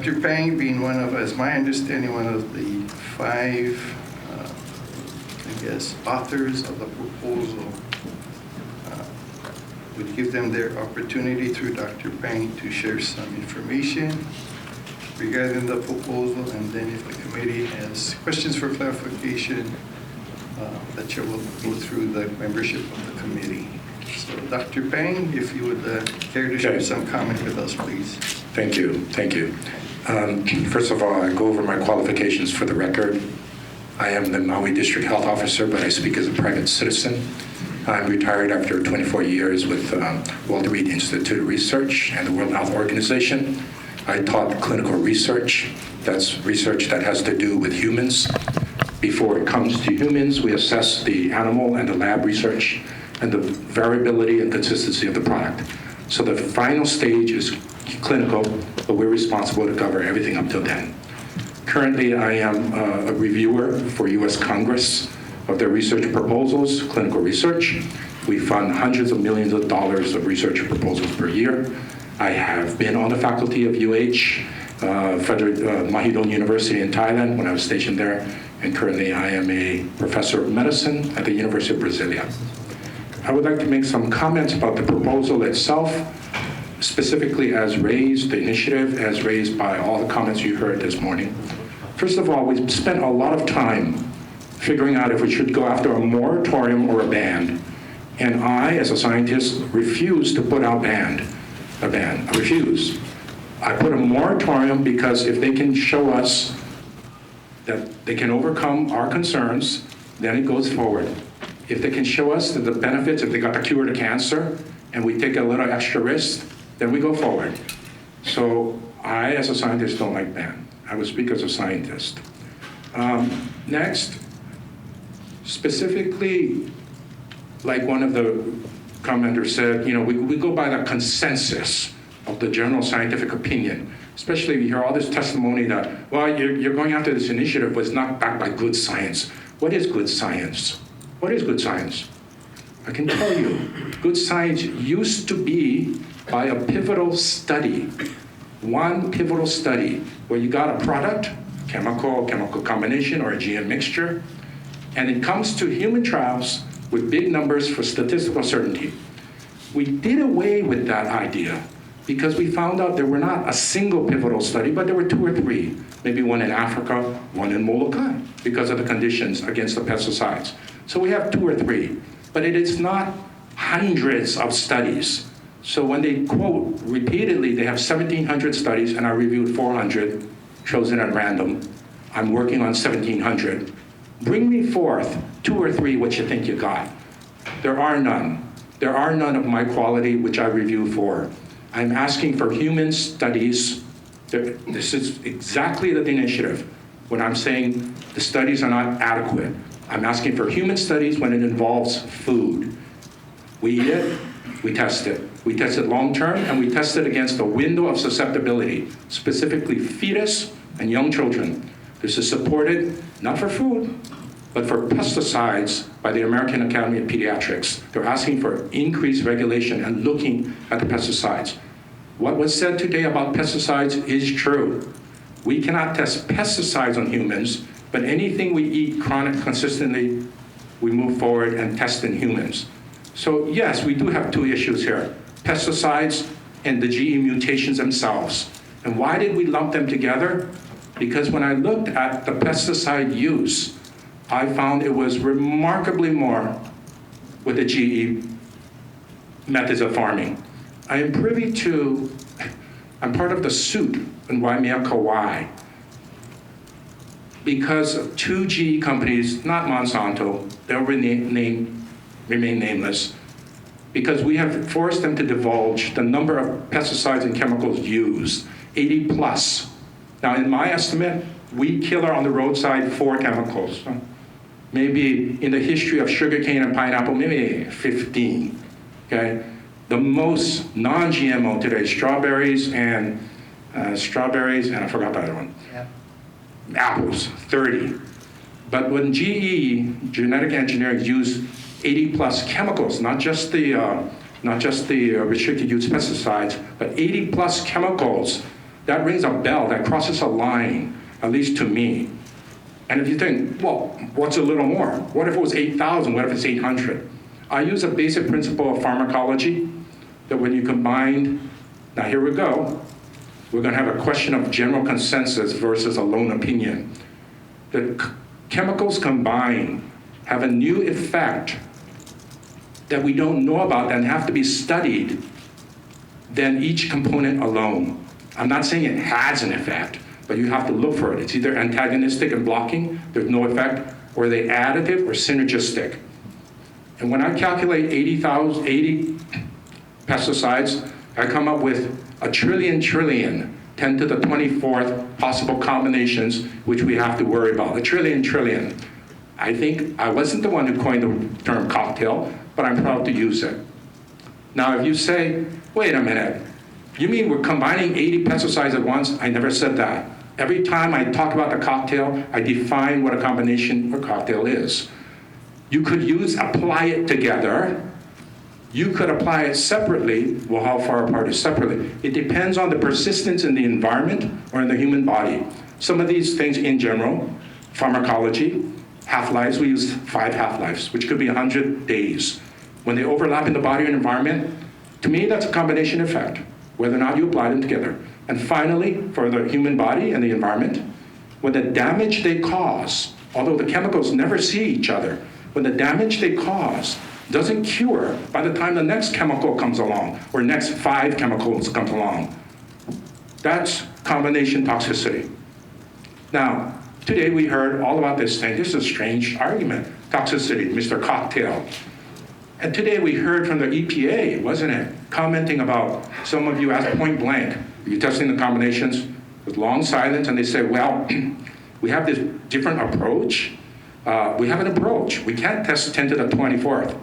Dr. Pang being one of, as my understanding, one of the five, authors of the proposal, would give them their opportunity through Dr. Pang to share some information regarding the proposal, and then if the committee has questions for clarification, the chair will go through the membership of the committee. So Dr. Pang, if you would care to share some comment with us, please. Thank you. Thank you. First of all, I go over my qualifications for the record. I am the Maui District Health Officer, but I speak as a private citizen. I'm retired after 24 years with Walter Reed Institute of Research and the World Health Organization. I taught clinical research. That's research that has to do with humans. Before it comes to humans, we assess the animal and the lab research and the variability and consistency of the product. So the final stage is clinical, but we're responsible to cover everything up till then. Currently, I am a reviewer for U.S. Congress of their research proposals, clinical research. We fund hundreds of millions of dollars of research proposals per year. I have been on the faculty of UH, Mahidol University in Thailand when I was stationed there, and currently I am a professor of medicine at the University of Brasilia. I would like to make some comments about the proposal itself, specifically as raised, the initiative as raised by all the comments you heard this morning. First of all, we spent a lot of time figuring out if we should go after a moratorium or a ban. And I, as a scientist, refuse to put out a ban. I refuse. I put a moratorium because if they can show us that they can overcome our concerns, then it goes forward. If they can show us that the benefits, if they got the cure to cancer, and we take a little extra risk, then we go forward. So I, as a scientist, don't like ban. I will speak as a scientist. Next, specifically, like one of the commenters said, we go by the consensus of the general scientific opinion, especially if you hear all this testimony that, well, you're going after this initiative, but it's not backed by good science. What is good science? What is good science? I can tell you, good science used to be by a pivotal study, one pivotal study where you got a product, chemical combination or a GM mixture, and it comes to human trials with big numbers for statistical certainty. We did away with that idea because we found out there were not a single pivotal study, but there were 2 or 3, maybe one in Africa, one in Molokai, because of the conditions against the pesticides. So we have 2 or 3, but it is not hundreds of studies. So when they quote repeatedly, they have 1,700 studies, and I reviewed 400, chosen at random. I'm working on 1,700. Bring me forth 2 or 3 what you think you got. There are none. There are none of my quality which I review for. I'm asking for human studies. This is exactly the initiative. When I'm saying the studies are not adequate, I'm asking for human studies when it involves food. We eat it, we test it. We test it long-term, and we test it against a window of susceptibility, specifically fetus and young children. This is supported not for food, but for pesticides by the American Academy of Pediatrics. They're asking for increased regulation and looking at the pesticides. What was said today about pesticides is true. We cannot test pesticides on humans, but anything we eat chronic consistently, we move forward and test in humans. So yes, we do have 2 issues here, pesticides and the GE mutations themselves. And why did we lump them together? Because when I looked at the pesticide use, I found it was remarkably more with the GE methods of farming. I am privy to, I'm part of the suit in Waimea Kauai because of 2 GE companies, not Monsanto, they'll remain nameless, because we have forced them to divulge the number of pesticides and chemicals used, 80 plus. Now, in my estimate, we kill on the roadside 4 chemicals. Maybe in the history of sugarcane and pineapple, maybe 15, okay? The most non-GMO today, strawberries, and I forgot the other one. Yeah. Apples, 30. But when GE, genetic engineering, used 80 plus chemicals, not just the restricted use pesticides, but 80 plus chemicals, That rings a bell, that crosses a line, at least to me. And if you think, well, what's a little more? What if it was 8,000? What if it's 800? I use a basic principle of pharmacology that when you combine, now here we go, we're going to have a question of general consensus versus a lone opinion. The chemicals combined have a new effect that we don't know about and have to be studied than each component alone. I'm not saying it has an effect, but you have to look for it. It's either antagonistic and blocking, there's no effect, or they additive or synergistic. And when I calculate 80 pesticides, I come up with a trillion, 10 to the 24th possible combinations which we have to worry about. A trillion. I think I wasn't the one who coined the term cocktail, but I'm proud to use it. Now, if you say, wait a minute, you mean we're combining 80 pesticides at once? I never said that. Every time I talk about the cocktail, I define what a combination or cocktail is. You could apply it together. You could apply it separately. Well, how far apart is separately? It depends on the persistence in the environment or in the human body. Some of these things in general, pharmacology, half-lives, we use 5 half-lives, which could be 100 days. When they overlap in the body and environment, to me, that's a combination effect, whether or not you apply them together. And finally, for the human body and the environment, when the damage they cause, although the chemicals never see each other, when the damage they cause doesn't cure by the time the next chemical comes along, or next 5 chemicals comes along, that's combination toxicity. Now, today we heard all about this thing. This is a strange argument, toxicity, Mr. Cocktail. And today we heard from the EPA, wasn't it, commenting about, some of you asked point blank, are you testing the combinations? With long silence, and they say, well, we have this different approach. We have an approach. We can't test 10 to the 24th.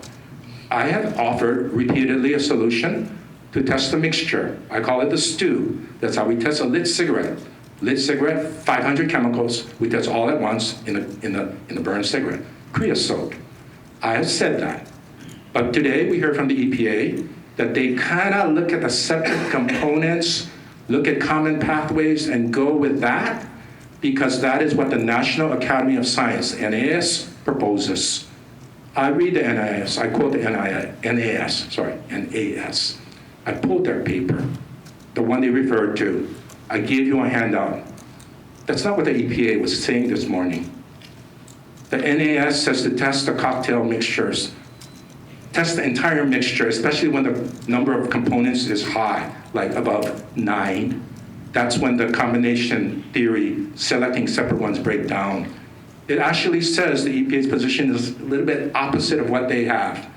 I have offered repeatedly a solution to test the mixture. I call it the stew. That's how we test a lit cigarette. Lit cigarette, 500 chemicals. We test all at once in the burned cigarette. Creosote. I have said that. But today we heard from the EPA that they kind of look at the separate components, look at common pathways, and go with that, because that is what the National Academy of Science, NAS, proposes. I read the NAS, I quote the NAS. I pulled their paper, the one they referred to. I gave you a handout. That's not what the EPA was saying this morning. The NAS says to test the cocktail mixtures, test the entire mixture, especially when the number of components is high, like above 9. That's when the combination theory, selecting separate ones, break down. It actually says the EPA's position is a little bit opposite of what they have.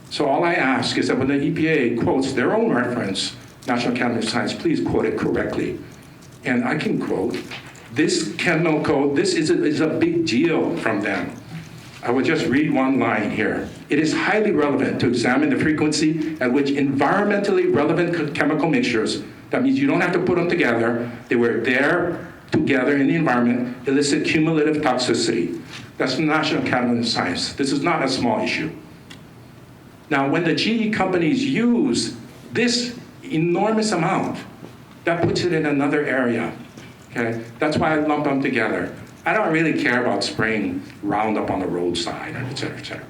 So all I ask is that when the EPA quotes their own reference, National Academy of Science, please quote it correctly. And I can quote, this chemical, this is a big deal from them. I will just read one line here. It is highly relevant to examine the frequency at which environmentally relevant chemical mixtures, that means you don't have to put them together, they were there together in the environment, elicit cumulative toxicity. That's the National Academy of Science. This is not a small issue. Now, when the GE companies use this enormous amount, that puts it in another area, okay? That's why I lump them together. I don't really care about spraying Roundup on the roadside, et cetera, et cetera.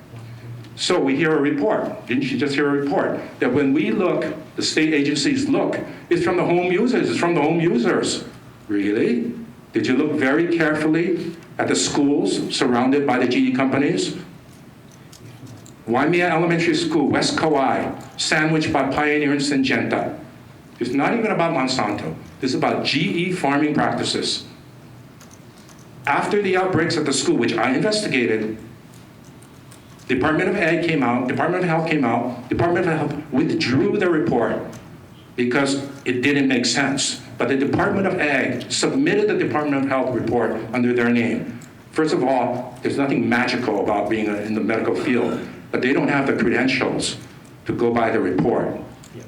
So we hear a report. Didn't you just hear a report? That when we look, the state agencies look, it's from the home users, it's from the home users. Really? Did you look very carefully at the schools surrounded by the GE companies? Waimea Elementary School, West Kauai, sandwiched by Pioneer and Syngenta. It's not even about Monsanto. This is about GE farming practices. After the outbreaks at the school, which I investigated, Department of Ag came out, Department of Health came out, Department of Health withdrew the report because it didn't make sense. But the Department of Ag submitted the Department of Health report under their name. First of all, there's nothing magical about being in the medical field, but they don't have the credentials to go by the report.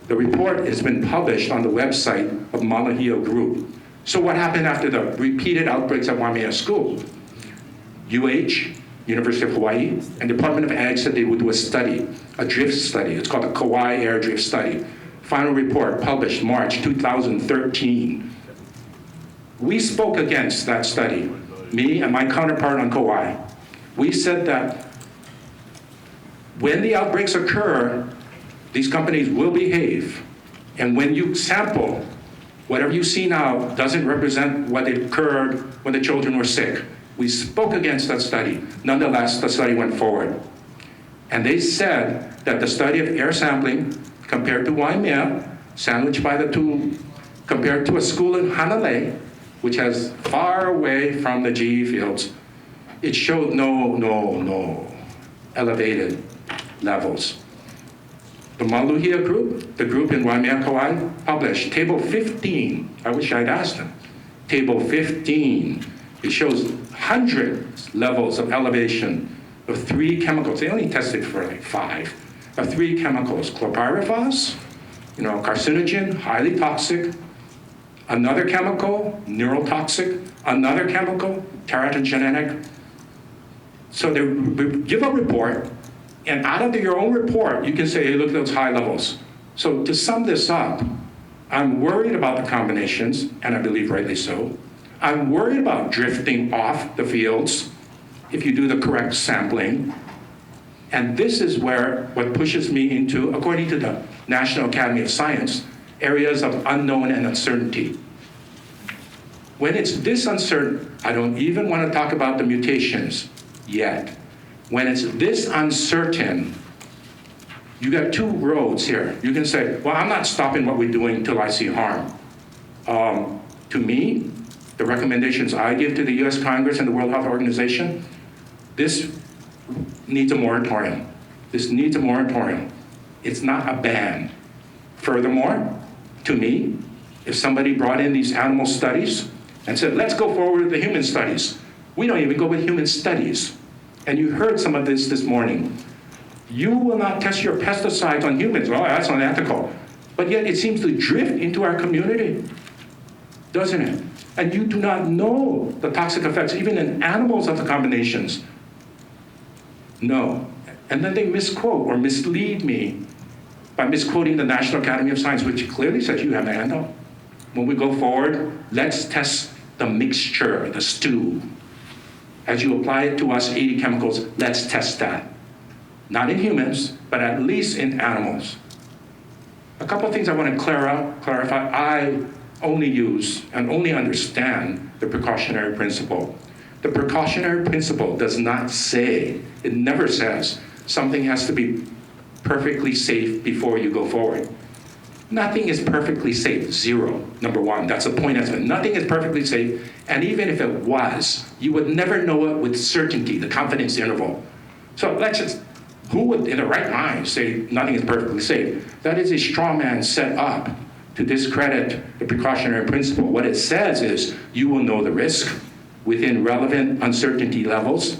The report has been published on the website of Malahio Group. So what happened after the repeated outbreaks at Waimea School? University of Hawaii, and Department of Ag said they would do a study, a drift study. It's called the Kauai Air Drift Study. Final report published March 2013. We spoke against that study, me and my counterpart on Kauai. We said that when the outbreaks occur, these companies will behave. And when you sample, whatever you see now doesn't represent what occurred when the children were sick. We spoke against that study. Nonetheless, the study went forward. And they said that the study of air sampling compared to Waimea, sandwiched by the two, compared to a school in Hanalei, which has far away from the GE fields, it showed no elevated levels. The Maluhia group, the group in Waimea, Kauai, published Table 15. I wish I'd asked them. Table 15. It shows hundreds levels of elevation of 3 chemicals. They only tested for like 5. Of 3 chemicals, chlorpyrifos, carcinogen, highly toxic. Another chemical, neurotoxic. Another chemical, teratogenic. So they give a report, and out of your own report, you can say, hey, look at those high levels. So to sum this up, I'm worried about the combinations, and I believe rightly so. I'm worried about drifting off the fields if you do the correct sampling. And this is where what pushes me into, according to the National Academy of Science, areas of unknown and uncertainty. When it's this uncertain, I don't even want to talk about the mutations yet. When it's this uncertain, you got 2 roads here. You can say, well, I'm not stopping what we're doing until I see harm. To me, the recommendations I give to the US Congress and the World Health Organization, this needs a moratorium. This needs a moratorium. It's not a ban. Furthermore, to me, if somebody brought in these animal studies and said, let's go forward with the human studies, we don't even go with human studies. And you heard some of this morning. You will not test your pesticides on humans. Oh, that's unethical. But yet it seems to drift into our community, doesn't it? And you do not know the toxic effects, even in animals, of the combinations. No. And then they misquote or mislead me by misquoting the National Academy of Science, which clearly says you have a handle. When we go forward, let's test the mixture, the stew. As you apply it to us, 80 chemicals, let's test that. Not in humans, but at least in animals. A couple of things I want to clarify. I only use and only understand the precautionary principle. The precautionary principle does not say, it never says, something has to be perfectly safe before you go forward. Nothing is perfectly safe, 0, number 1. That's a point estimate. Nothing is perfectly safe, and even if it was, you would never know it with certainty, the confidence interval. So who would in the right mind say nothing is perfectly safe? That is a straw man set up to discredit the precautionary principle. What it says is you will know the risk within relevant uncertainty levels,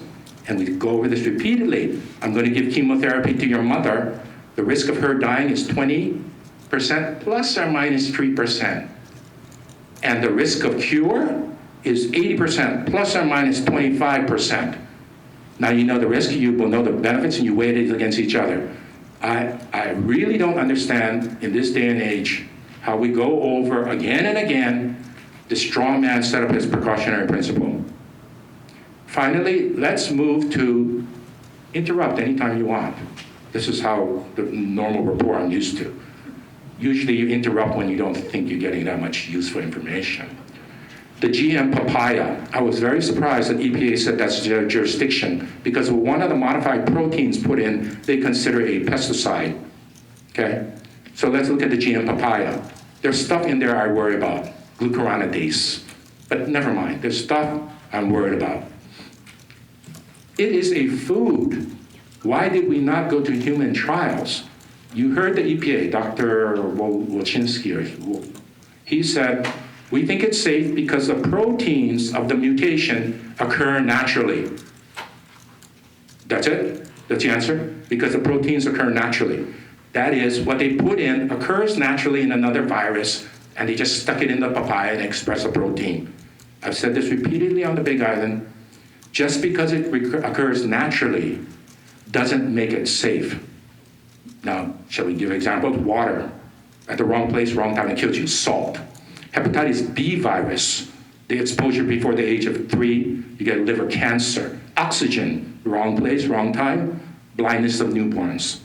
and we go over this repeatedly. I'm going to give chemotherapy to your mother. The risk of her dying is 20% plus or minus 3%. And the risk of cure is 80% plus or minus 25%. Now you know the risk, you will know the benefits, and you weigh it against each other. I really don't understand in this day and age how we go over again and again the strong man set up his precautionary principle. Finally, let's move to interrupt anytime you want. This is how the normal report I'm used to. Usually you interrupt when you don't think you're getting that much useful information. The GM papaya, I was very surprised that EPA said that's their jurisdiction, because one of the modified proteins put in, they consider a pesticide, okay? So let's look at the GM papaya. There's stuff in there I worry about, glucuronidase, but never mind, there's stuff I'm worried about. It is a food. Why did we not go to human trials? You heard the EPA, Dr. Wojcinski, he said, we think it's safe because the proteins of the mutation occur naturally. That's it? That's the answer? Because the proteins occur naturally. That is, what they put in occurs naturally in another virus, and they just stuck it in the papaya and express a protein. I've said this repeatedly on the Big Island. Just because it occurs naturally doesn't make it safe. Now, shall we give examples? Water. At the wrong place, wrong time, it kills you. Salt. Hepatitis B virus The exposure before the age of 3, you get liver cancer. Oxygen, wrong place, wrong time, blindness of newborns.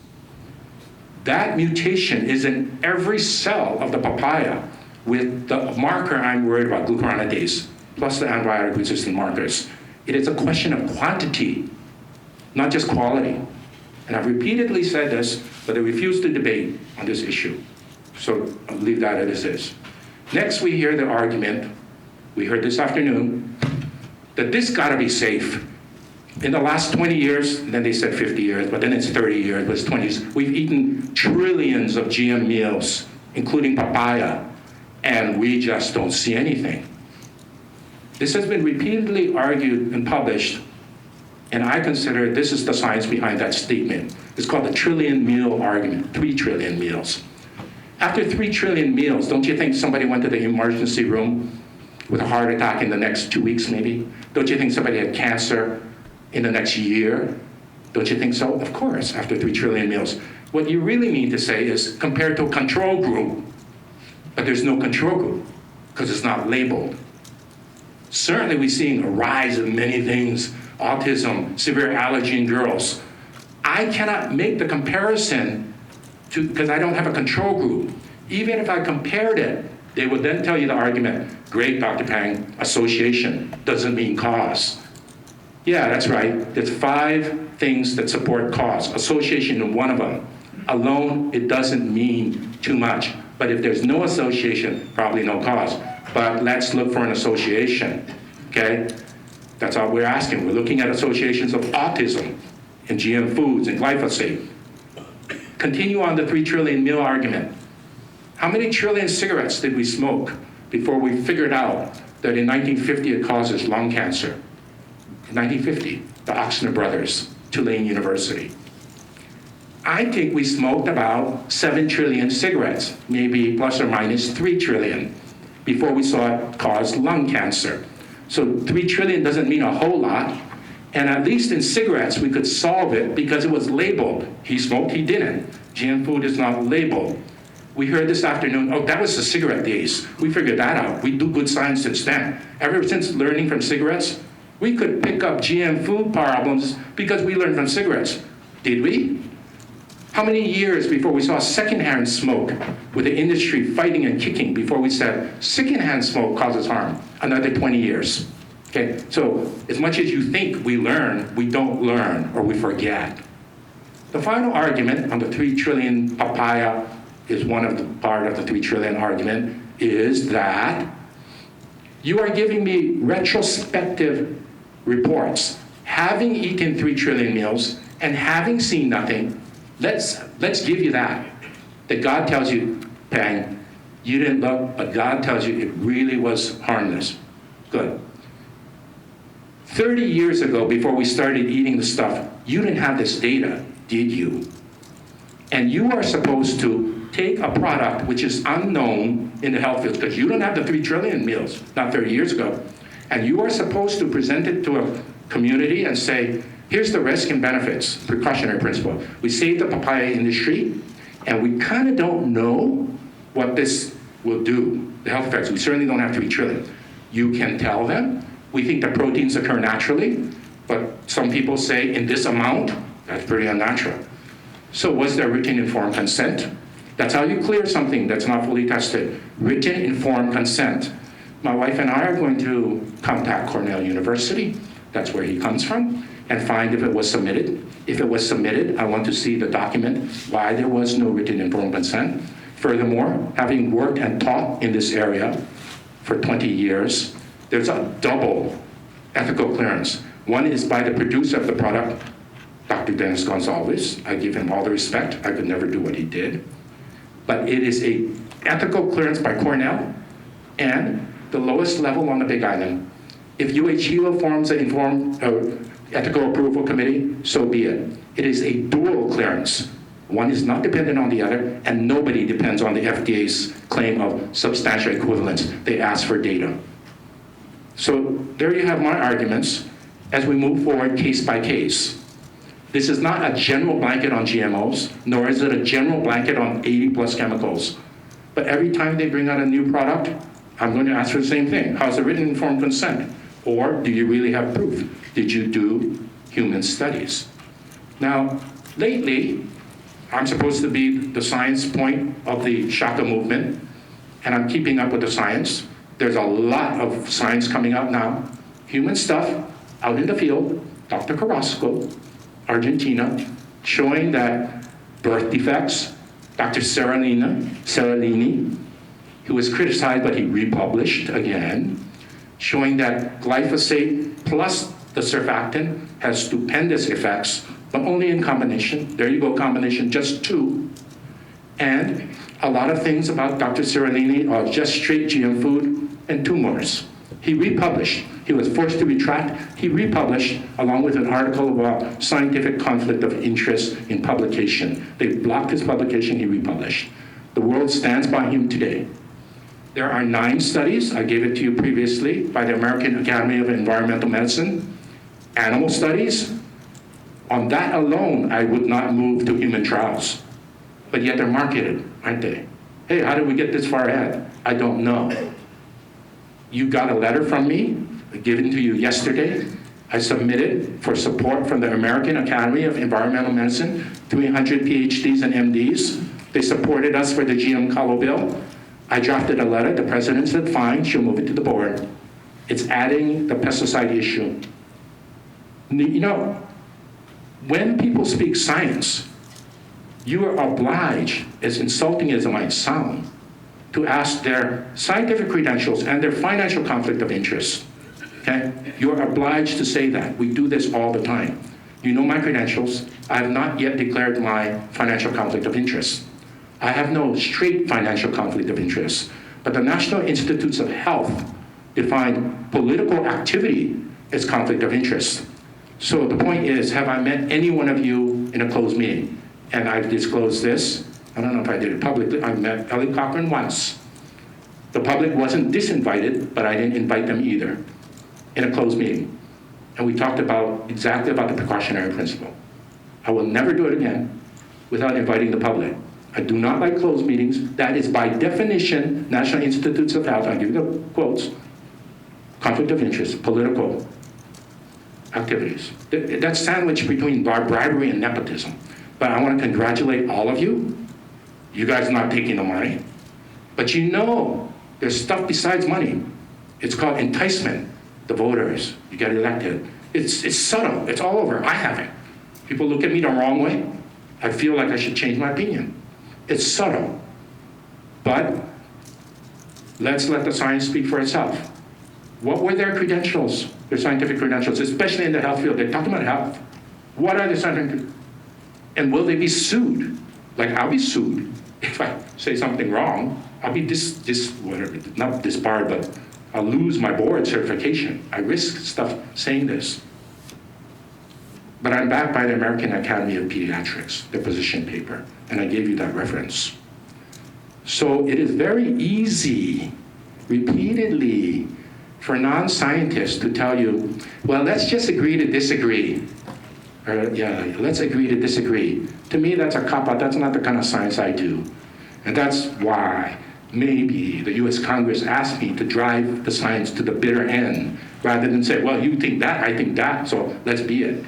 That mutation is in every cell of the papaya with the marker I'm worried about, glucuronidase, plus the antibiotic-resistant markers. It is a question of quantity, not just quality. And I've repeatedly said this, but I refuse to debate on this issue. So I'll leave that as it is. Next, we hear the argument, we heard this afternoon, that this gotta be safe. In the last 20 years, then they said 50 years, but then it's 30 years, but it's 20 years, we've eaten trillions of GM meals, including papaya, and we just don't see anything. This has been repeatedly argued and published, and I consider this is the science behind that statement. It's called the trillion meal argument, 3 trillion meals. After 3 trillion meals, don't you think somebody went to the emergency room with a heart attack in the next 2 weeks maybe? Don't you think somebody had cancer in the next year? Don't you think so? Of course, after 3 trillion meals. What you really mean to say is compared to a control group, but there's no control group because it's not labeled. Certainly we're seeing a rise in many things, autism, severe allergy in girls. I cannot make the comparison because I don't have a control group. Even if I compared it, they would then tell you the argument, great, Dr. Pang, association doesn't mean cause. Yeah, that's right. There's 5 things that support cause. Association is one of them. Alone, it doesn't mean too much. But if there's no association, probably no cause. But let's look for an association, okay? That's all we're asking. We're looking at associations of autism in GM foods and glyphosate. Continue on the 3 trillion meal argument. How many trillion cigarettes did we smoke before we figured out that in 1950 it causes lung cancer? In 1950, the Ochsner brothers, Tulane University. I think we smoked about 7 trillion cigarettes, maybe plus or minus 3 trillion, before we saw it cause lung cancer. So 3 trillion doesn't mean a whole lot. And at least in cigarettes, we could solve it because it was labeled. He smoked, he didn't. GM food is not labeled. We heard this afternoon, oh, that was the cigarette days. We figured that out. We do good science since then. Ever since learning from cigarettes, we could pick up GM food problems because we learned from cigarettes. Did we? How many years before we saw secondhand smoke with the industry fighting and kicking before we said secondhand smoke causes harm? Another 20 years. Okay, so as much as you think we learn, we don't learn or we forget. The final argument on the 3 trillion papaya is one of the part of the 3 trillion argument is that you are giving me retrospective reports. Having eaten 3 trillion meals and having seen nothing, let's give you that. That God tells you, Pang, you didn't look, but God tells you it really was harmless. Good. 30 years ago, before we started eating the stuff, you didn't have this data, did you? And you are supposed to take a product which is unknown in the health field, because you don't have the 3 trillion meals, not 30 years ago, and you are supposed to present it to a community and say, here's the risk and benefits, precautionary principle. We saved the papaya industry, and we kind of don't know what this will do, the health effects. We certainly don't have 3 trillion. You can tell them, we think the proteins occur naturally, but some people say in this amount, that's pretty unnatural. So was there written informed consent? That's how you clear something that's not fully tested. Written informed consent. My wife and I are going to contact Cornell University, that's where he comes from, and find if it was submitted. If it was submitted, I want to see the document why there was no written informed consent. Furthermore, having worked and taught in this area for 20 years, there's a double ethical clearance. One is by the producer of the product, Dr. Dennis Gonzalez. I give him all the respect. I could never do what he did. But it is a ethical clearance by Cornell and the lowest level on the Big Island. If UHEO forms an informed ethical approval committee, so be it. It is a dual clearance. One is not dependent on the other, and nobody depends on the FDA's claim of substantial equivalence. They ask for data. So there you have my arguments as we move forward case by case. This is not a general blanket on GMOs, nor is it a general blanket on 80 plus chemicals. But every time they bring out a new product, I'm going to ask for the same thing. How's the written informed consent? Or do you really have proof? Did you do human studies? Now, lately, I'm supposed to be the science point of the SHAKA movement, and I'm keeping up with the science. There's a lot of science coming out now. Human stuff out in the field, Dr. Carrasco, Argentina, showing that birth defects, Dr. Seralini, who was criticized but he republished again, showing that glyphosate plus the surfactant has stupendous effects, but only in combination. There you go, combination, just 2. And a lot of things about Dr. Seralini are just straight GM food and tumors. He republished. He was forced to retract. He republished along with an article about scientific conflict of interest in publication. They blocked his publication, he republished. The world stands by him today. There are 9 studies, I gave it to you previously, by the American Academy of Environmental Medicine, animal studies. On that alone, I would not move to human trials. But yet they're marketed, aren't they? Hey, how did we get this far ahead? I don't know. You got a letter from me, given to you yesterday. I submitted for support from the American Academy of Environmental Medicine, 300 PhDs and MDs. They supported us for the GM Kalo bill. I drafted a letter, the president said, fine, she'll move it to the board. It's adding the pesticide issue. You know, when people speak science, you are obliged, as insulting as it might sound, to ask their scientific credentials and their financial conflict of interest. Okay? You're obliged to say that. We do this all the time. You know my credentials. I have not yet declared my financial conflict of interest. I have no straight financial conflict of interest, but the National Institutes of Health define political activity as conflict of interest. So the point is, have I met any one of you in a closed meeting? And I've disclosed this. I don't know if I did it publicly. I met Ellie Cochran once. The public wasn't disinvited, but I didn't invite them either in a closed meeting. And we talked exactly about the precautionary principle. I will never do it again without inviting the public. I do not like closed meetings. That is by definition, National Institutes of Health, I'll give you the quotes, conflict of interest, political activities. That's sandwiched between bribery and nepotism. But I want to congratulate all of you. You guys are not taking the money. But you know, there's stuff besides money. It's called enticement. The voters, you get elected. It's subtle, it's all over. I have it. People look at me the wrong way. I feel like I should change my opinion. It's subtle. But let's let the science speak for itself. What were their credentials, their scientific credentials, especially in the health field? They're talking about health. What are the scientific, and will they be sued? Like, I'll be sued if I say something wrong. I'll be whatever, not disbarred, but I'll lose my board certification. I risk stuff saying this. But I'm backed by the American Academy of Pediatrics, their position paper, and I gave you that reference. So it is very easy, repeatedly, for non-scientists to tell you, well, let's just agree to disagree. Or, yeah, let's agree to disagree. To me, that's a cop-out. That's not the kind of science I do. And that's why maybe the US Congress asked me to drive the science to the bitter end, rather than say, well, you think that, I think that, so let's be it.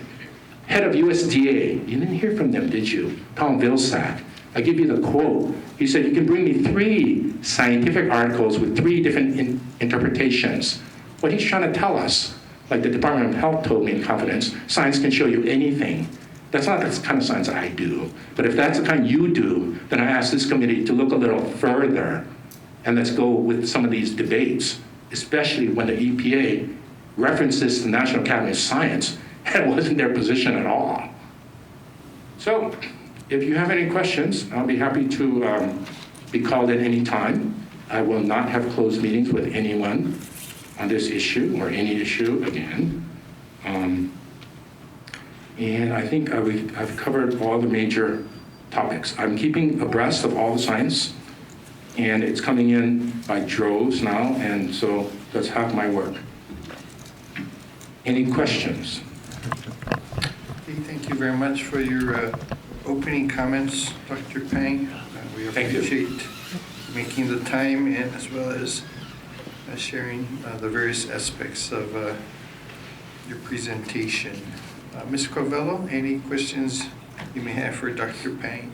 Head of USDA, you didn't hear from them, did you? Tom Vilsack. I give you the quote. He said, you can bring me 3 scientific articles with 3 different interpretations. What he's trying to tell us, like the Department of Health told me in confidence, science can show you anything. That's not the kind of science I do. But if that's the kind you do, then I ask this committee to look a little further and let's go with some of these debates, especially when the EPA references the National Academy of Science, and it wasn't their position at all. So, if you have any questions, I'll be happy to be called at any time. I will not have closed meetings with anyone on this issue or any issue again. And I think I've covered all the major topics. I'm keeping abreast of all the science, and it's coming in by droves now, and so that's half my work. Any questions? Okay, thank you very much for your opening comments, Dr. Pang. We Thank you. appreciate making the time and as well as sharing the various aspects of your presentation. Ms. Covello, any questions you may have for Dr. Pang?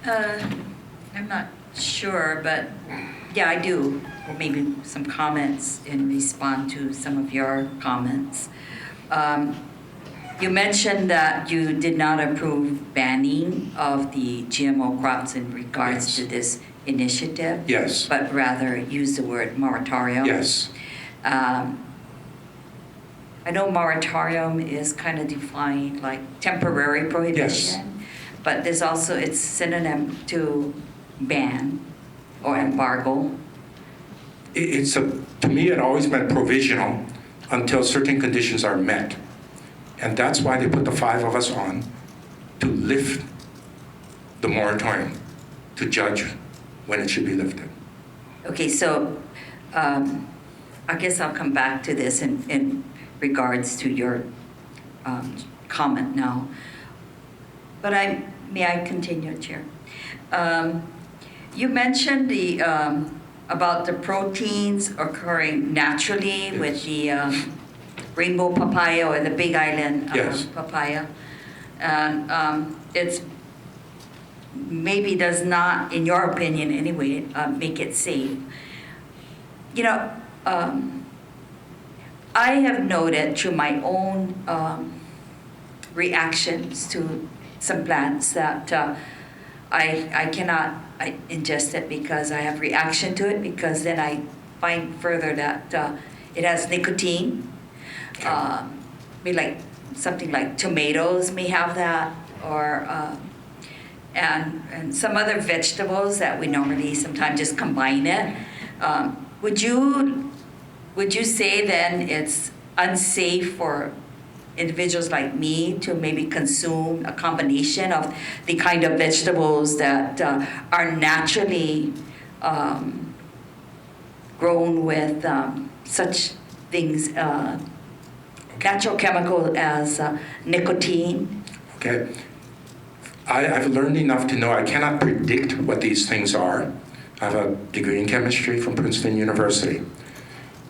I'm not sure, but yeah, I do. Or maybe some comments in response to some of your comments. You mentioned that you did not approve banning of the GMO crops in regards to this initiative. Yes. But rather use the word moratorium. Yes. I know moratorium is kind of defined like temporary prohibition, but there's also, it's synonym to ban or embargo. To me, it always meant provisional until certain conditions are met. And that's why they put the 5 of us on to lift the moratorium, to judge when it should be lifted. Okay, so I guess I'll come back to this in regards to your comment now. But may I continue, Chair? You mentioned about the proteins occurring naturally with the rainbow papaya or the Big Island papaya. And it's maybe does not, in your opinion anyway, make it safe. You know, I have noted through my own reactions to some plants that I cannot ingest it because I have reaction to it, because then I find further that it has nicotine. Maybe like something like tomatoes may have that, or and some other vegetables that we normally sometimes just combine it. Would you say then it's unsafe for individuals like me to maybe consume a combination of the kind of vegetables that are naturally grown with such things, natural chemical as nicotine? Okay. I've learned enough to know I cannot predict what these things are. I have a degree in chemistry from Princeton University.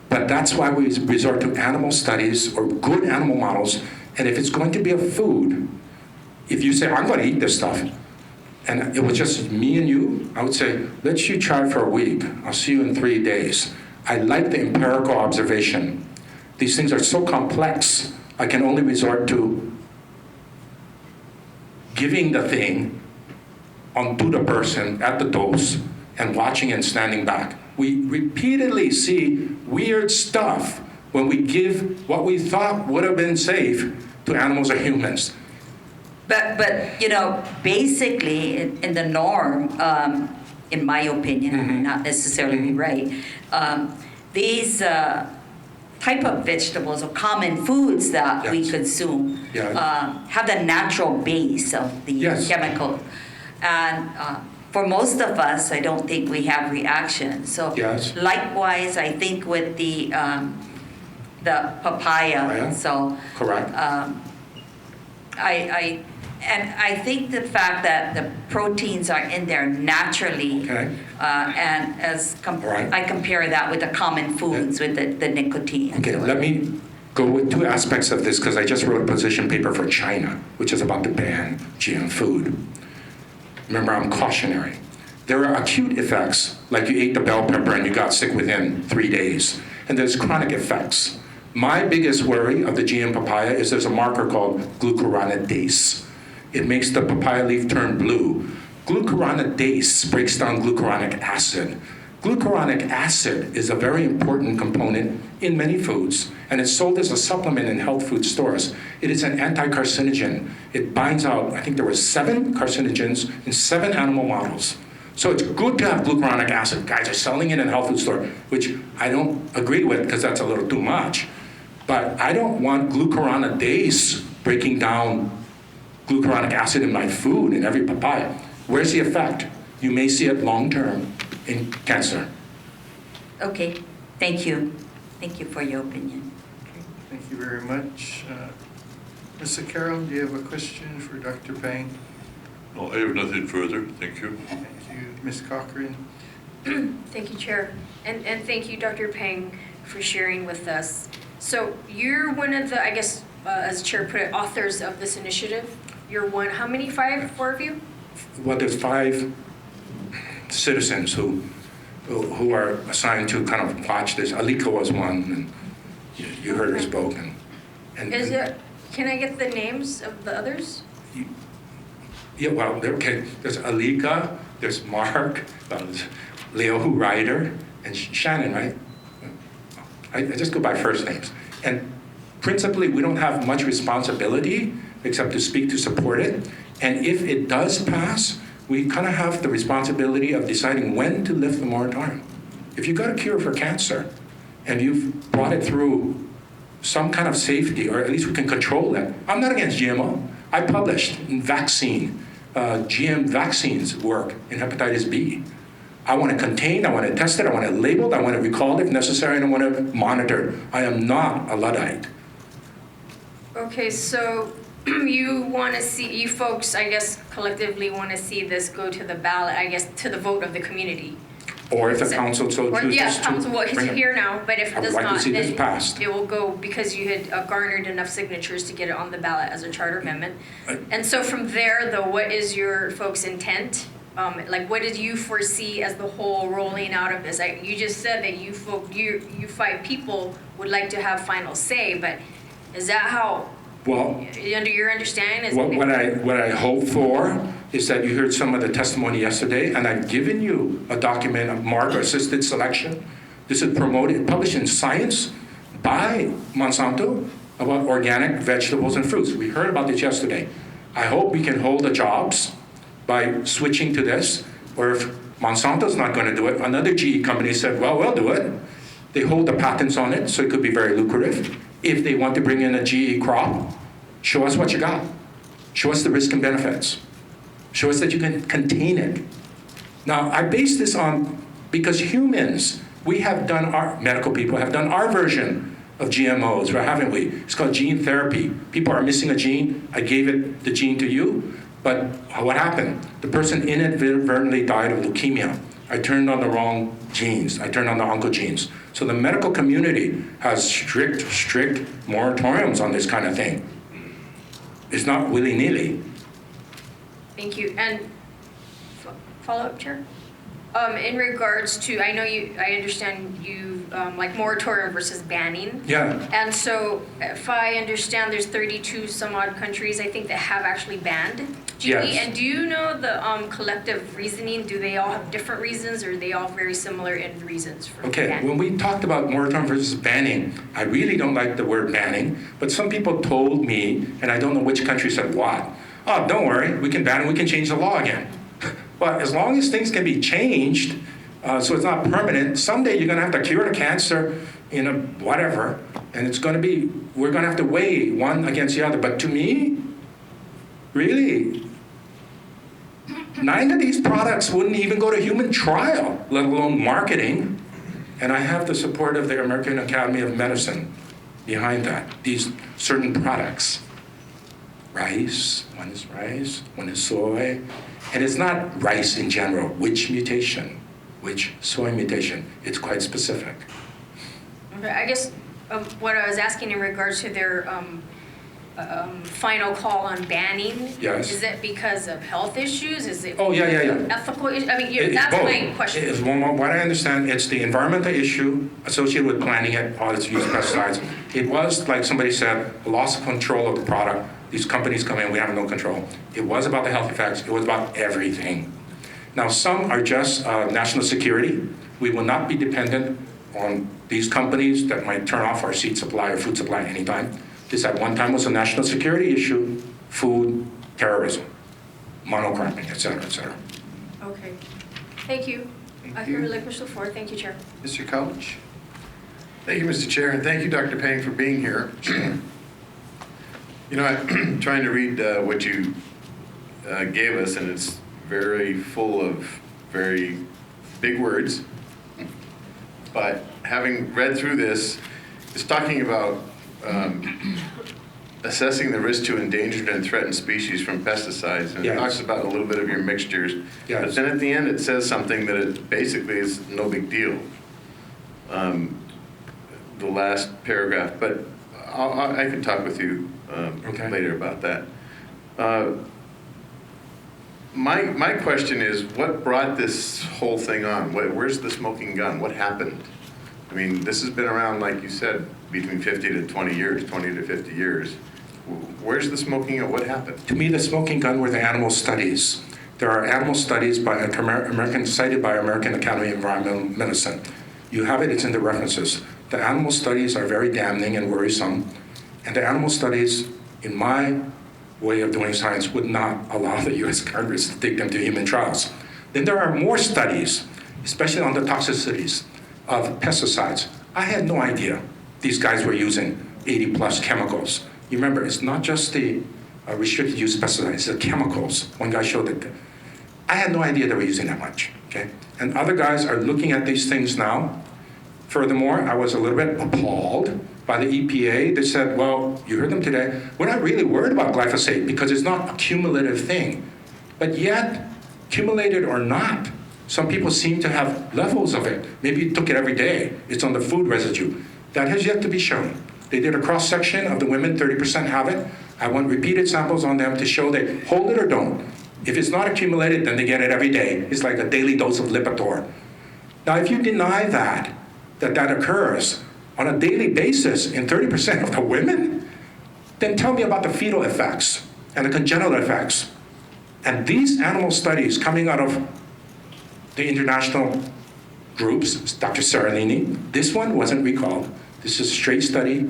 But that's why we resort to animal studies or good animal models. And if it's going to be a food, if you say, I'm going to eat this stuff, and it was just me and you, I would say, let's you try for a week. I'll see you in 3 days. I like the empirical observation. These things are so complex, I can only resort to giving the thing onto the person at the dose and watching and standing back. We repeatedly see weird stuff when we give what we thought would have been safe to animals or humans. But you know, basically, in the norm, in my opinion, not necessarily right, these type of vegetables or common foods that we consume have the natural base of the chemical. And for most of us, I don't think we have reactions. So likewise, I think with the papaya. So correct. I think the fact that the proteins are in there naturally, and I compare that with the common foods with the nicotine. Okay, let me go with 2 aspects of this, because I just wrote a position paper for China, which is about to ban GM food. Remember, I'm cautionary. There are acute effects, like you ate the bell pepper and you got sick within 3 days. And there's chronic effects. My biggest worry of the GM papaya is there's a marker called glucuronidase. It makes the papaya leaf turn blue. Glucuronidase breaks down glucuronic acid. Glucuronic acid is a very important component in many foods, and it's sold as a supplement in health food stores. It is an anti-carcinogen. It binds out, I think there were 7 carcinogens in 7 animal models. So it's good to have glucuronic acid. Guys are selling it in a health food store, which I don't agree with because that's a little too much. But I don't want glucuronidase breaking down glucuronic acid in my food, in every papaya. Where's the effect? You may see it long-term in cancer. Okay, thank you. Thank you for your opinion. Okay, thank you very much. Mr. Carroll, do you have a question for Dr. Pang? No, I have nothing further. Thank you. Thank you. Ms. Cochran? Thank you, Chair. And thank you, Dr. Pang, for sharing with us. So you're one of the, I guess, as Chair put it, authors of this initiative. You're one, how many, four of you? Well, there's 5 citizens who are assigned to kind of watch this. Alika was one, and you heard her spoke. Can I get the names of the others? Yeah, well, there's Alika, there's Mark, Leo Ryder, and Shannon, right? I just go by first names. And principally, we don't have much responsibility except to speak to support it. And if it does pass, we kind of have the responsibility of deciding when to lift the moratorium. If you've got a cure for cancer and you've brought it through some kind of safety, or at least we can control it. I'm not against GMO. I published in vaccine, GM vaccines work in hepatitis B. I want to contain, I want to test it, I want it labeled, I want it recalled if necessary, and I want to monitor. I am not a Luddite. Okay, so you folks, I guess, collectively want to see this go to the ballot, I guess, to the vote of the community. Or if the council so chooses Yeah, council, well, he's here now, but if it does not, then it will go, because you had garnered enough signatures to get it on the ballot as a charter amendment. And so from there, though, what is your folks' intent? Like, what did you foresee as the whole rolling out of this? You just said that you 5 people would like to have final say, but is that how, under your understanding? What I hope for is that you heard some of the testimony yesterday, and I've given you a document of marker-assisted selection. This is published in Science by Monsanto about organic vegetables and fruits. We heard about this yesterday. I hope we can hold the jobs by switching to this, or if Monsanto's not going to do it, another GE company said, well, we'll do it. They hold the patents on it, so it could be very lucrative. If they want to bring in a GE crop, show us what you got. Show us the risk and benefits. Show us that you can contain it. Now, I base this on, because humans, medical people have done our version of GMOs, right, haven't we? It's called gene therapy. People are missing a gene. I gave the gene to you, but what happened? The person inadvertently died of leukemia. I turned on the wrong genes. I turned on the oncogenes. So the medical community has strict moratoriums on this kind of thing. It's not willy-nilly. Thank you. And follow-up, Chair? In regards to, I understand you, like moratorium versus banning. Yeah. And so if I understand, there's 32 some odd countries, I think, that have actually banned GE. Yes. And do you know the collective reasoning? Do they all have different reasons, or are they all very similar in reasons for banning? When we talked about moratorium versus banning, I really don't like the word banning, but some people told me, and I don't know which country said what, oh, don't worry, we can ban it, we can change the law again. But as long as things can be changed, so it's not permanent, someday you're going to have to cure the cancer in a whatever, and we're going to have to weigh one against the other. But to me, really, 9 of these products wouldn't even go to human trial, let alone marketing. And I have the support of the American Academy of Medicine behind that, these certain products. Rice, one is soy. And it's not rice in general, which mutation, which soy mutation. It's quite specific. Okay, I guess what I was asking in regards to their final call on banning, yes. Is it because of health issues? Is it ethical issues? I mean, that's my question. What I understand, it's the environmental issue associated with planting it, all its use of pesticides. It was, like somebody said, a loss of control of the product. These companies come in, we have no control. It was about the health effects. It was about everything. Now, some are just national security. We will not be dependent on these companies that might turn off our seed supply or food supply anytime. This at one time was a national security issue: food, terrorism, monocropping, et cetera, et cetera. Okay. Thank you. I can relinquish the floor. Thank you, Chair. Mr. Couch? Thank you, Mr. Chair, and thank you, Dr. Pang, for being here. You know, I'm trying to read what you gave us, and it's very full of very big words. But having read through this, it's talking about assessing the risk to endangered and threatened species from pesticides, and it Yes. talks about a little bit of your mixtures. Yes. But then at the end, it says something that it basically is no big deal. The last paragraph, but I can talk with you Okay. later about that. My question is, what brought this whole thing on? Where's the smoking gun? What happened? I mean, this has been around, like you said, between 50 to 20 years, 20 to 50 years. Where's the smoking gun? What happened? To me, the smoking gun were the animal studies. There are animal studies cited by American Academy of Environmental Medicine. You have it, it's in the references. The animal studies are very damning and worrisome, and the animal studies, in my way of doing science, would not allow the US Congress to take them to human trials. Then there are more studies, especially on the toxicities of pesticides. I had no idea these guys were using 80 plus chemicals. You remember, it's not just the restricted use pesticides, it's the chemicals. One guy showed it. I had no idea they were using that much, okay? And other guys are looking at these things now. Furthermore, I was a little bit appalled by the EPA. They said, well, you heard them today, we're not really worried about glyphosate because it's not a cumulative thing. But yet, cumulated or not, some people seem to have levels of it. Maybe you took it every day. It's on the food residue. That has yet to be shown. They did a cross-section of the women, 30% have it. I want repeated samples on them to show they hold it or don't. If it's not accumulated, then they get it every day. It's like a daily dose of Lipitor. Now, if you deny that occurs on a daily basis in 30% of the women, then tell me about the fetal effects and the congenital effects. And these animal studies coming out of the international groups, Dr. Seralini, this one wasn't recalled. This is a straight study.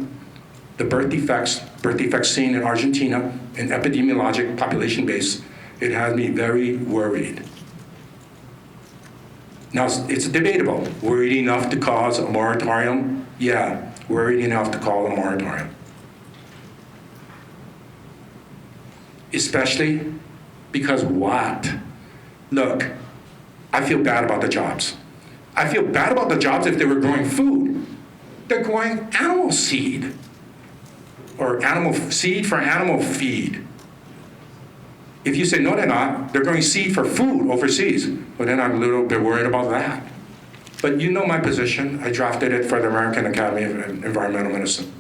The birth defects seen in Argentina, in epidemiologic population base, it has me very worried. Now, it's debatable. Worried enough to cause a moratorium? Yeah, worried enough to call a moratorium. Especially because what? Look, I feel bad about the jobs. I feel bad about the jobs if they were growing food. They're growing animal seed, or animal seed for animal feed. If you say, no, they're not, they're growing seed for food overseas, well, then I'm a little bit worried about that. But you know my position. I drafted it for the American Academy of Environmental Medicine.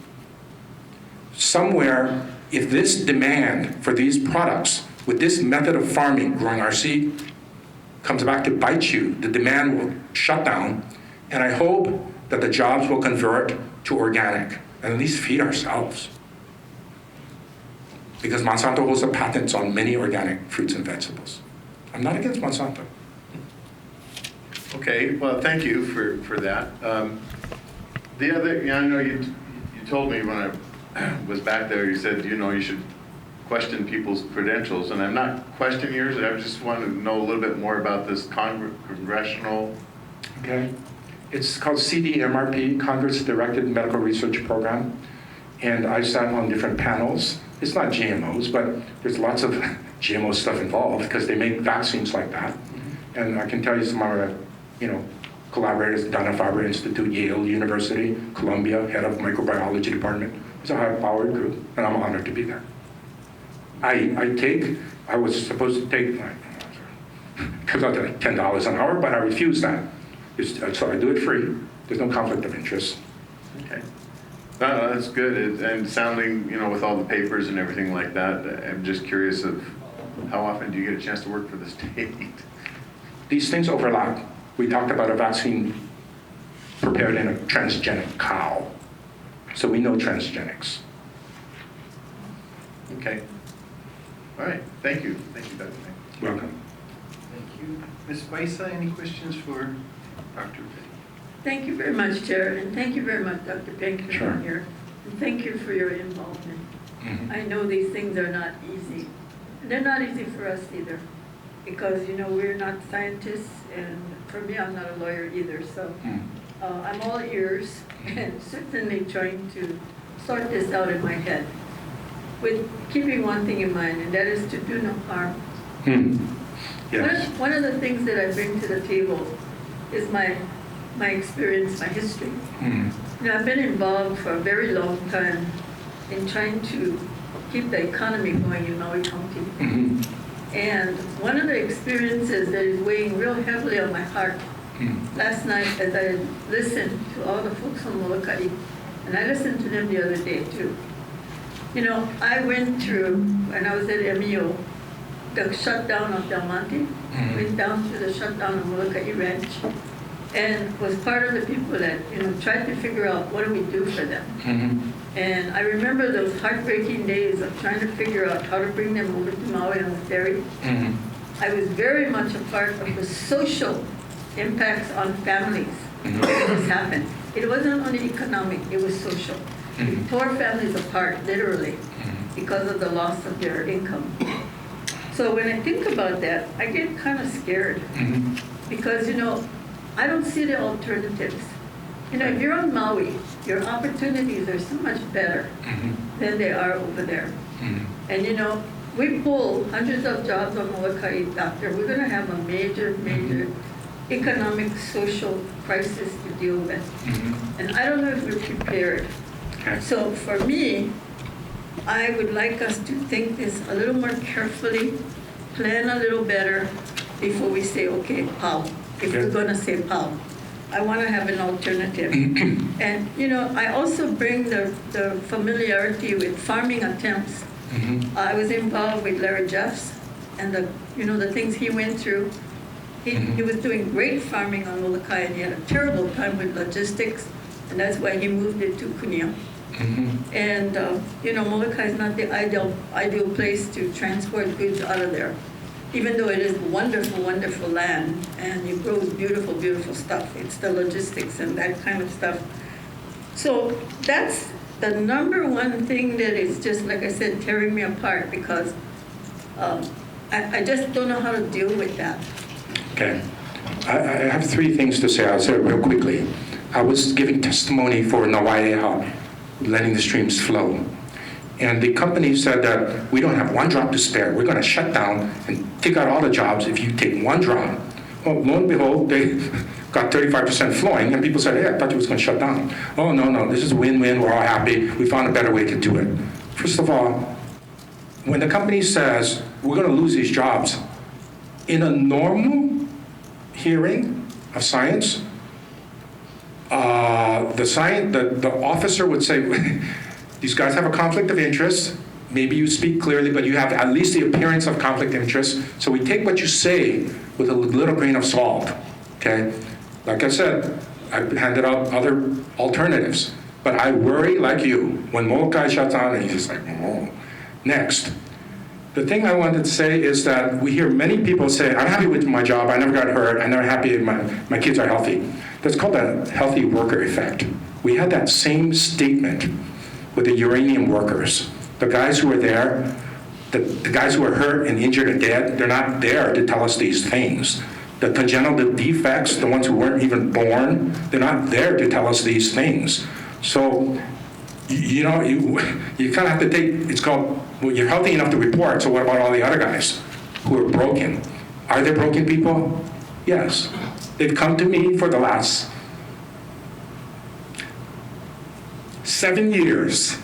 Somewhere, if this demand for these products, with this method of farming, growing our seed, comes back to bite you, the demand will shut down, and I hope that the jobs will convert to organic, and at least feed ourselves. Because Monsanto holds the patents on many organic fruits and vegetables. I'm not against Monsanto. Okay, well, thank you for that. The other, I know you told me when I was back there, you said, you should question people's credentials, and I'm not questioning yours, I just want to know a little bit more about this congressional. Okay. It's called CDMRP, Congress Directed Medical Research Program, and I sat on different panels. It's not GMOs, but there's lots of GMO stuff involved because they make vaccines like that. And I can tell you some of our, collaborators, Dana-Farber Institute, Yale University, Columbia, head of microbiology department. It's a high-powered group, and I'm honored to be there. I was supposed to take, it comes out to like $10 an hour, but I refused that. So I do it free. There's no conflict of interest. Okay. No, that's good. And sounding, with all the papers and everything like that, I'm just curious of how often do you get a chance to work for the state? These things overlap. We talked about a vaccine prepared in a transgenic cow. So we know transgenics. Okay. All right. Thank you. Thank you, Dr. Pang. Welcome. Thank you. Ms. Baisa, any questions for Dr. Pang? Thank you very much, Chair, and thank you very much, Dr. Pang, for Sure. being here. And thank you for your involvement. Mhm. I know these things are not easy. And they're not easy for us either, because, we're not scientists, and for me, I'm not a lawyer either, so Mm. I'm all ears and certainly trying to sort this out in my head with keeping one thing in mind, and that is to do no harm. Hmm. Yes. One of the things that I bring to the table is my experience, my history. Hmm. I've been involved for a very long time in trying to keep the economy going in Maui County. Mhm. And one of the experiences that is weighing real heavily on my heart last night as I listened to all the folks from Molokai, and I listened to them the other day too. You know, I went through, when I was at MEO, the shutdown of Del Monte, went down to the shutdown of Molokai Ranch, and was part of the people that, you know, tried to figure out what do we do for them. Mhm. And I remember those heartbreaking days of trying to figure out how to bring them over to Maui on the ferry. Mhm. I was very much a part of the social impacts on families Mhm. that this happened. It wasn't only economic, it was social. It Mhm. tore families apart, literally, because of the loss of their income. So when I think about that, I get kind of scared Mhm. because, you know, I don't see the alternatives. You know, if you're on Maui, your opportunities are so much better Mhm. than they are over there. Mhm. And, you know, we pull hundreds of jobs on Molokai after. We're going to have a major, major economic, social crisis to deal with. Mhm. And I don't know if we're prepared. Okay. So for me, I would like us to think this a little more carefully, plan a little better before we say, okay, POW, if we're Okay. going to say POW. I want to have an alternative. And, you know, I also bring the familiarity with farming attempts. Mhm. I was involved with Larry Jeffs and the, you know, the things he went through. He was doing great farming on Molokai, and he had a terrible time with logistics, and that's why he moved it to Kunia. Mhm. And, you know, Molokai is not the ideal place to transport goods out of there, even though it is wonderful, wonderful land, and it grows beautiful, beautiful stuff. It's the logistics and that kind of stuff. So that's the number one thing that is just, like I said, tearing me apart, because I just don't know how to deal with that. Okay. I have three things to say. I'll say it real quickly. I was giving testimony for Nawaiʻeha, letting the streams flow. And the company said that we don't have one drop to spare. We're going to shut down and take out all the jobs if you take one drop. Well, lo and behold, they got 35% flowing, and people said, hey, I thought you was going to shut down. Oh, no, this is a win-win. We're all happy. We found a better way to do it. First of all, when the company says we're going to lose these jobs, in a normal hearing of science, the officer would say, these guys have a conflict of interest. Maybe you speak clearly, but you have at least the appearance of conflict of interest. So we take what you say with a little grain of salt, okay? Like I said, I handed out other alternatives, but I worry like you. When Molokai shuts down, and he's just like, oh. Next. The thing I wanted to say is that we hear many people say, I'm happy with my job, I never got hurt, I'm never happy, my kids are healthy. That's called a healthy worker effect. We had that same statement with the uranium workers. The guys who were there, the guys who were hurt and injured and dead, they're not there to tell us these things. The congenital defects, the ones who weren't even born, they're not there to tell us these things. So, you know, you kind of have to take, it's called, well, you're healthy enough to report, so what about all the other guys who are broken? Are there broken people? Yes. They've come to me for the last 7 years.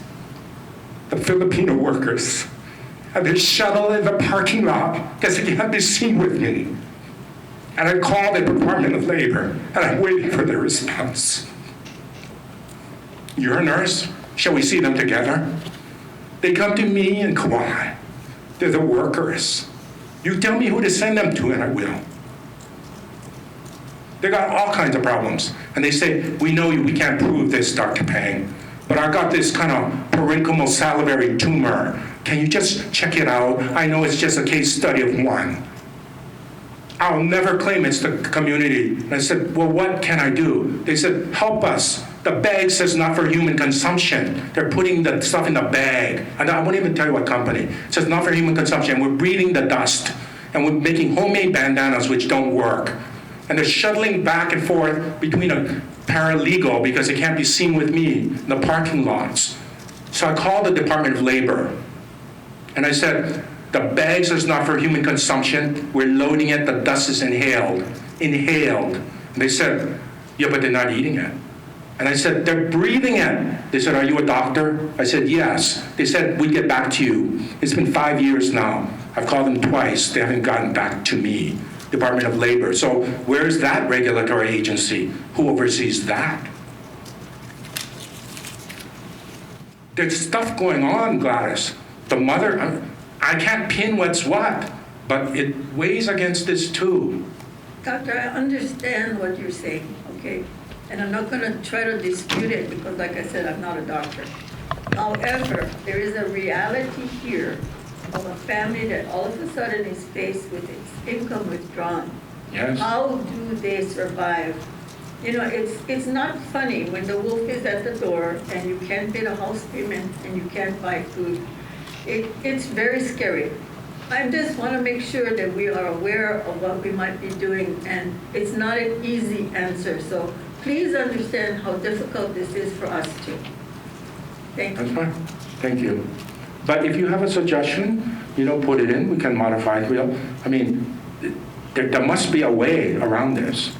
The Filipino workers have been shuttled in the parking lot because they can't be seen with me. And I called the Department of Labor, and I'm waiting for their response. You're a nurse? Shall we see them together? They come to me in Kauai. They're the workers. You tell me who to send them to, and I will. They got all kinds of problems. And they say, we know we can't prove this, Dr. Pang, but I got this kind of parenchymal salivary tumor. Can you just check it out? I know it's just a case study of one. I'll never claim it's the community. And I said, well, what can I do? They said, help us. The bag says not for human consumption. They're putting the stuff in the bag. And I won't even tell you what company. It says not for human consumption. We're breathing the dust. And we're making homemade bandanas which don't work. And they're shuttling back and forth between a paralegal because they can't be seen with me in the parking lots. So I called the Department of Labor. And I said, the bags is not for human consumption. We're loading it. The dust is inhaled. And they said, yeah, but they're not eating it. And I said, they're breathing it. They said, are you a doctor? I said, yes. They said, we'd get back to you. It's been 5 years now. I've called them twice. They haven't gotten back to me. Department of Labor. So where's that regulatory agency? Who oversees that? There's stuff going on, Gladys. The mother, I can't pin what's what, but it weighs against this too. Doctor, I understand what you're saying, okay? And I'm not going to try to dispute it because, like I said, I'm not a doctor. However, there is a reality here of a family that all of a sudden is faced with its income withdrawn. Yes. How do they survive? You know, it's not funny when the wolf is at the door and you can't pay the house payment and you can't buy food. It's very scary. I just want to make sure that we are aware of what we might be doing, and it's not an easy answer. So please understand how difficult this is for us too. Thank you. That's fine. Thank you. But if you have a suggestion, put it in. We can modify it. I mean, there must be a way around this.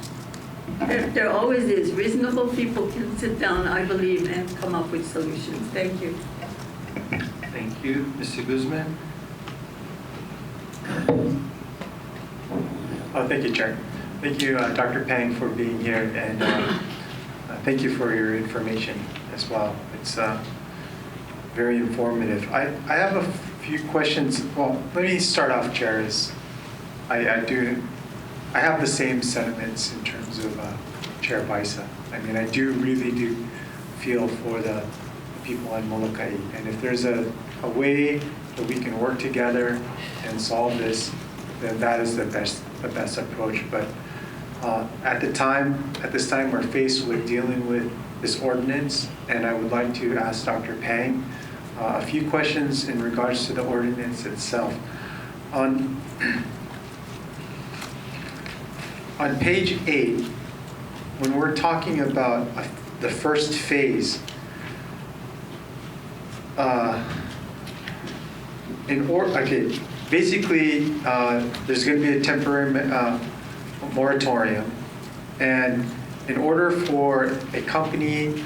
There always is. Reasonable people can sit down, I believe, and come up with solutions. Thank you. Thank you. Mr. Guzman? Thank you, Chair. Thank you, Dr. Pang, for being here, and thank you for your information as well. It's very informative. I have a few questions. Well, let me start off, Chair. I have the same sentiments in terms of Chair Baisa. I mean, I really do feel for the people in Molokai, and if there's a way that we can work together and solve this, then that is the best approach. But at this time, we're faced with dealing with this ordinance, and I would like to ask Dr. Pang a few questions in regards to the ordinance itself. On page 8, when we're talking about the first phase, basically, there's going to be a temporary moratorium, and in order for a company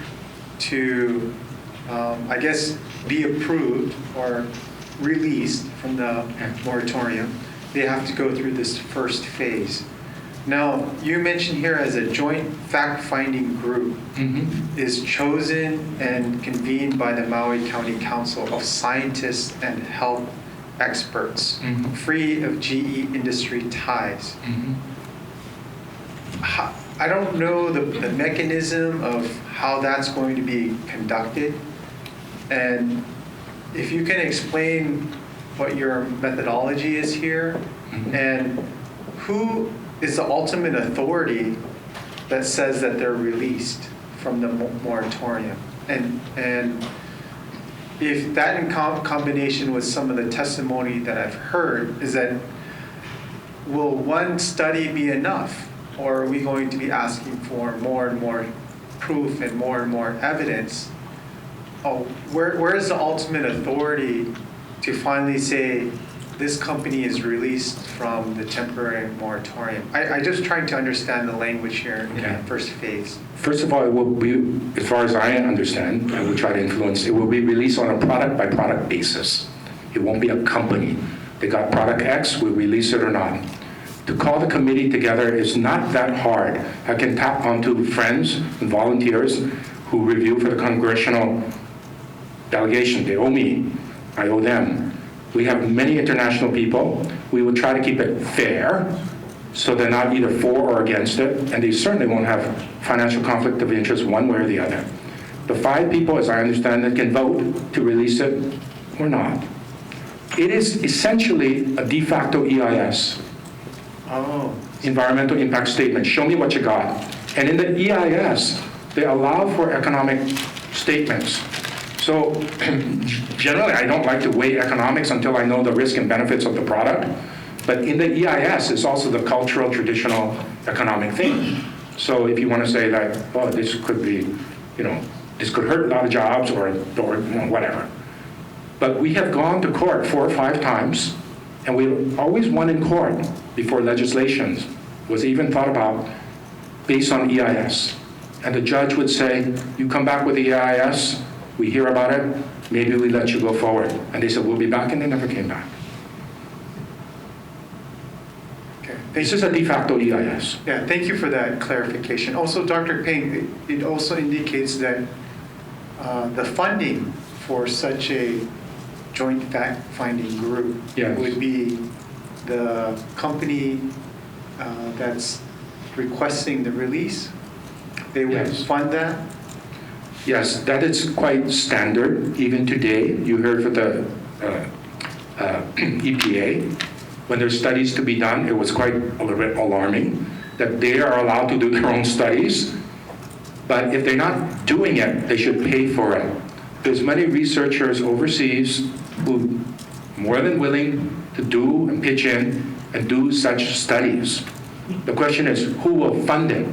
to, be approved or released from the moratorium, they have to go through this first phase. Now, you mentioned here as a joint fact-finding group is chosen and convened by the Maui County Council of Scientists and Health Experts, free of GE industry ties. I don't know the mechanism of how that's going to be conducted, and if you can explain what your methodology is here, and who is the ultimate authority that says that they're released from the moratorium, and if that in combination with some of the testimony that I've heard is that, will one study be enough, or are we going to be asking for more and more proof and more evidence? Where is the ultimate authority to finally say this company is released from the temporary moratorium? I just trying to understand the language here in the first phase. First of all, it will be, as far as I understand, I will try to influence, it will be released on a product-by-product basis. It won't be a company. They got product X, we release it or not. To call the committee together is not that hard. I can tap onto friends and volunteers who review for the congressional delegation. They owe me, I owe them. We have many international people. We will try to keep it fair, so they're not either for or against it, and they certainly won't have financial conflict of interest one way or the other. The 5 people, as I understand it, can vote to release it or not. It is essentially a de facto EIS. Environmental impact statement. Show me what you got. And in the EIS, they allow for economic statements. So generally, I don't like to weigh economics until I know the risk and benefits of the product. But in the EIS, it's also the cultural, traditional, economic thing. So if you want to say that, oh, this could be, this could hurt a lot of jobs or whatever. But we have gone to court 4 or 5 times, and we always won in court before legislation was even thought about based on EIS. and the judge would say, you come back with the EIS, we hear about it, maybe we let you go forward. And they said, we'll be back, and they never came back. Okay. This is a de facto EIS. Yeah, thank you for that clarification. Also, Dr. Pang, it also indicates that the funding for such a joint fact-finding group Yes. would be the company that's requesting the release. They would Yes. fund that? Yes, that is quite standard even today. You heard for the EPA, when there's studies to be done, it was quite a little bit alarming that they are allowed to do their own studies, but if they're not doing it, they should pay for it. There's many researchers overseas who are more than willing to do and pitch in and do such studies. The question is, who will fund it?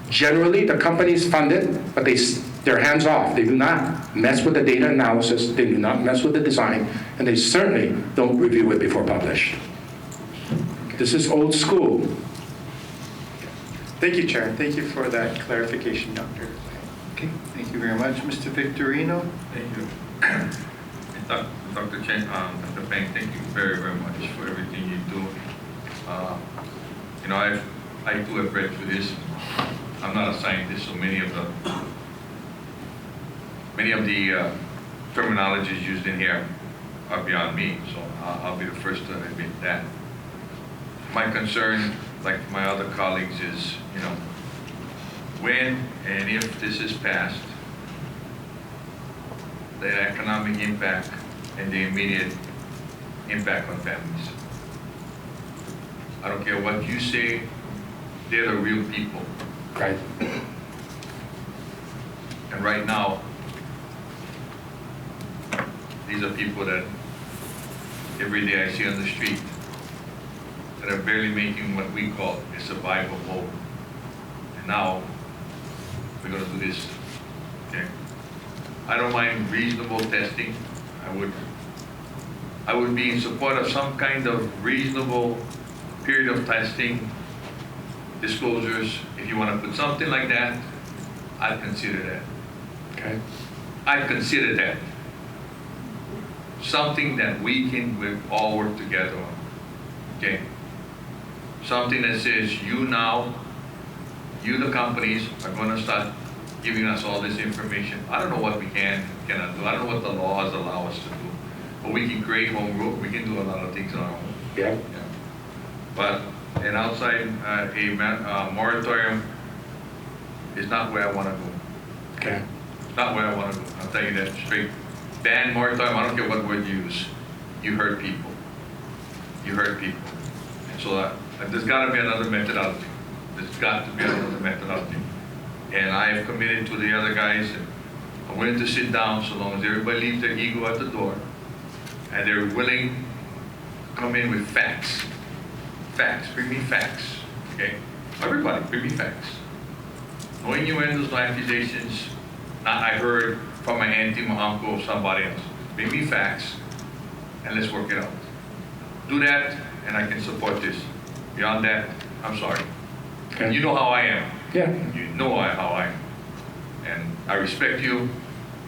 Generally, the companies fund it, but they're hands off. They do not mess with the data analysis, they do not mess with the design, and they certainly don't review it before published. This is old school. Thank you, Chair. Thank you for that clarification, Dr. Okay, thank you very much. Mr. Victorino? Thank you. Dr. Chen, Dr. Pang, thank you very, very much for everything you do. You know, I too have read through this. I'm not a scientist, so many of the terminologies used in here are beyond me, so I'll be the first to admit that. My concern, like my other colleagues, is, you know, when and if this is passed, the economic impact and the immediate impact on families. I don't care what you say, they're the real people. Right. And right now, these are people that every day I see on the street that are barely making what we call a survival mode. And now, we're gonna do this, okay? I don't mind reasonable testing. I would be in support of some kind of reasonable period of testing, disclosures. If you want to put something like that, I'd consider that. Okay. I'd consider that. Something that we all work together on, okay? Something that says you the companies are going to start giving us all this information. I don't know what we cannot do. I don't know what the laws allow us to do. But we can create home rule. We can do a lot of things on our own. Yeah. Yeah. But an outside moratorium is not where I want to go. Okay. Not where I want to go. I'll tell you that straight. Ban, moratorium, I don't care what word you use. You hurt people. You hurt people. And so there's got to be another methodology. There's got to be another methodology. And I have committed to the other guys, and I'm willing to sit down so long as everybody leaves their ego at the door and they're willing to come in with facts. Facts, bring me facts, okay? Everybody, bring me facts. No innuendos, no accusations, not I heard from my auntie, my uncle, or somebody else. Bring me facts, and let's work it out. Do that, and I can support this. Beyond that, I'm sorry. Okay. You know how I am. Yeah. You know how I am. And I respect you,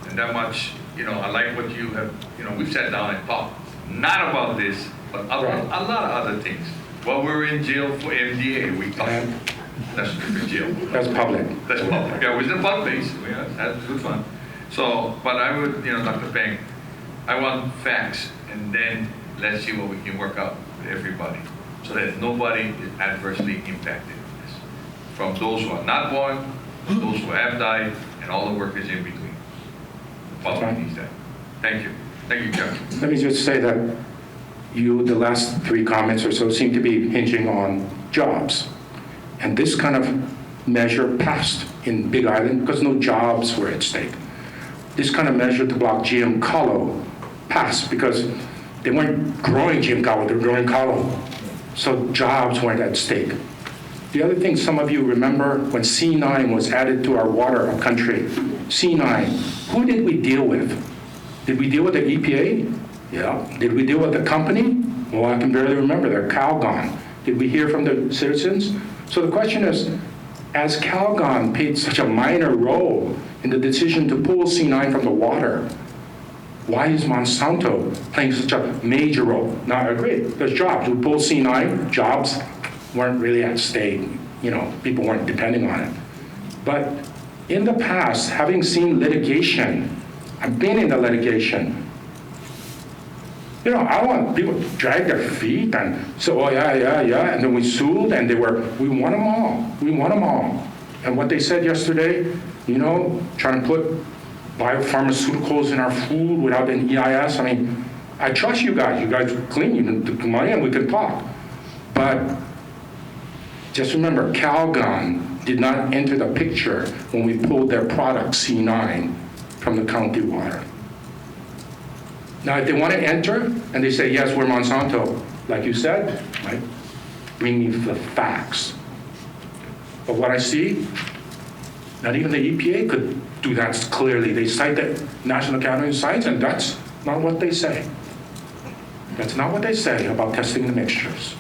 and that much, you know, I like what you have, you know, we've sat down and talked, not about this, but a lot of other things. While we were in jail for MDA, we talked. That's different jail. That's public. That's public. Yeah, it was in a public place. Yeah, that's good fun. So, but I would, you know, Dr. Pang, I want facts, and then let's see what we can work out with everybody, so that nobody is adversely impacted in this. From those who are not born, those who have died, and all the workers in between. The public needs that. Thank you. Thank you, Chairman. Let me just say that the last 3 comments or so seem to be hinging on jobs. And this kind of measure passed in Big Island because no jobs were at stake. This kind of measure to block GM Kalo passed because they weren't growing GM Kalo, they were growing Kalo. So jobs weren't at stake. The other thing some of you remember when C9 was added to our water country, C9, who did we deal with? Did we deal with the EPA? Yeah. Did we deal with the company? Well, I can barely remember. They're Calgon. Did we hear from the citizens? So the question is, as Calgon played such a minor role in the decision to pull C9 from the water, why is Monsanto playing such a major role? Now, I agree, there's jobs. We pull C9, jobs weren't really at stake. People weren't depending on it. But in the past, having seen litigation, I've been in the litigation. I want people to drag their feet and say, oh, yeah. And then we sued and we won them all. We won them all. And what they said yesterday, trying to put biopharmaceuticals in our food without an EIS. I mean, I trust you guys. You guys clean, you can do money and we can talk. But just remember, Calgon did not enter the picture when we pulled their product C9 from the county water. Now, if they want to enter and they say, yes, we're Monsanto, like you said, right? Bring me the facts. But what I see, not even the EPA could do that clearly. They cite the National Academy of Science, and that's not what they say. That's not what they say about testing the mixtures.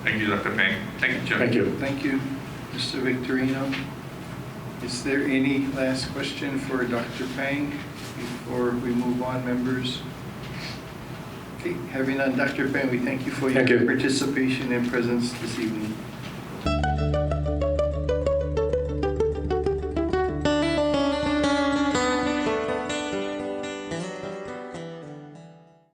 Thank you, Dr. Pang. Thank you, Jim. Thank you. Thank you, Mr. Victorino. Is there any last question for Dr. Pang before we move on, members? Okay, having none, Dr. Pang, we thank you for your Thank you. participation and presence this evening.